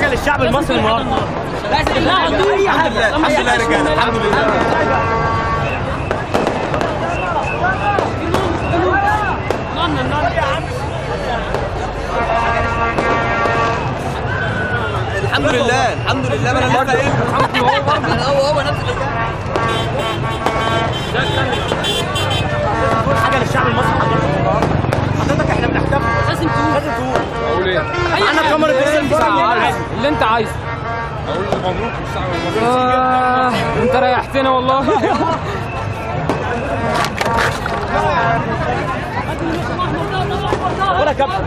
حاجه للشعب المصري النهارده. الحمد لله يا رجاله، الحمد لله. الحمد لله الحمد لله. ما انا لسه قايل هو نفس حاجه للشعب المصري حضرتك احنا بنحتفل. لازم تقول اقول ايه؟ انا كاميرا اللي انت عايزه. اقول مبروك للشعب المصري. انت ريحتنا والله. ولا كابتن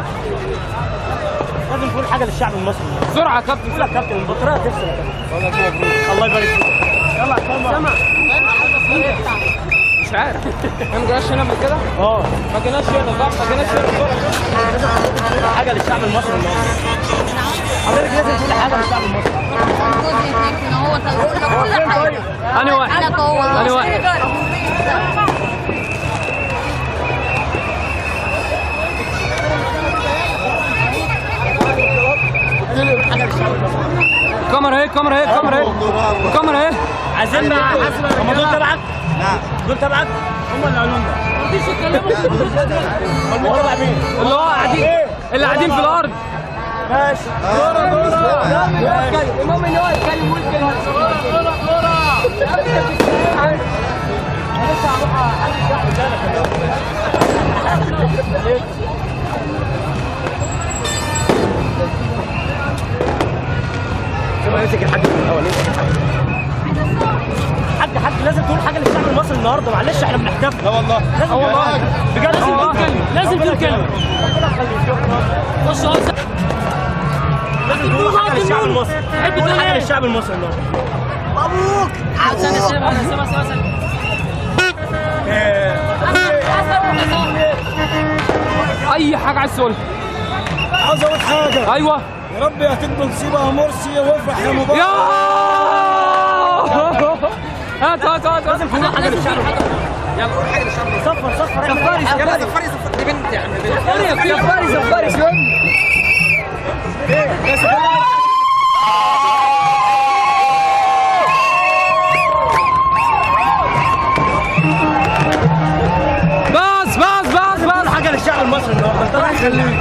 لازم تقول حاجه للشعب المصري بسرعه يا كابتن. قول يا كابتن البطاريه هتفصل يا كابتن. الله يبارك فيك. يلا يا كاميرا. مش عارف ما جيناش هنا قبل كده؟ ما جيناش هنا صح؟ ما جيناش هنا. لازم تقول حاجه للشعب المصري النهارده. حضرتك لازم تقول حاجه للشعب المصري. أنا واحد. أنا واحد. الكاميرا اهي، الكاميرا اهي، الكاميرا اهي، الكاميرا اهي. عايزين بقى هم دول تبعك؟ نعم دول تبعك؟ هم اللي قالوا لنا. ما رضيش يتكلموا. امال تبع مين؟ اللي هو قاعدين، اللي قاعدين في الارض. ماشي. دورة المهم ان هو يتكلم ويقول كلمه. دورة. امسك الحاج من الاول. حاج لازم تقول حاجه للشعب المصري النهارده. معلش احنا بنحتفل. لا والله لازم والله بجد لازم تقول كلمه. خش لازم تقول حاجه للشعب المصري. تقول حاجه للشعب المصري النهارده. مبروك. اي حاجه عايز تقولها. عاوز اقول حاجه. ايوه يا رب يهديك نصيبها مرسي وافرح يا مبارك. هات لازم تقول حاجه للشعب. يلا قول حاجه للشعب. صفر يلا صفري دي بنت يا عم. صفري بس حاجه للشعب المصري النهارده. ربنا يخليك.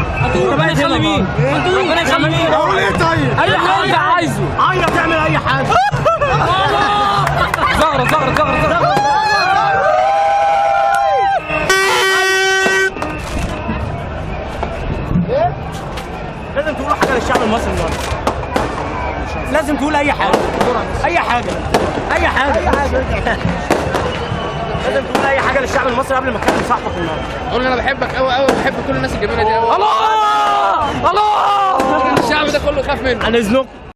ربنا يخلي مين؟ ربنا يخلي مين؟ اقول ايه طيب؟ اي حاجه انت عايزه. عايز تعمل اي حاجه. زغرة. لازم تقول حاجه للشعب المصري النهارده. لازم تقول اي حاجه. لازم تقول اي حاجه للشعب المصري قبل ما تكلم صاحبك النهارده. قول انا بحبك قوي وبحب كل الناس الجميله دي قوي. الله الشعب ده كله خاف منه. عن اذنكم.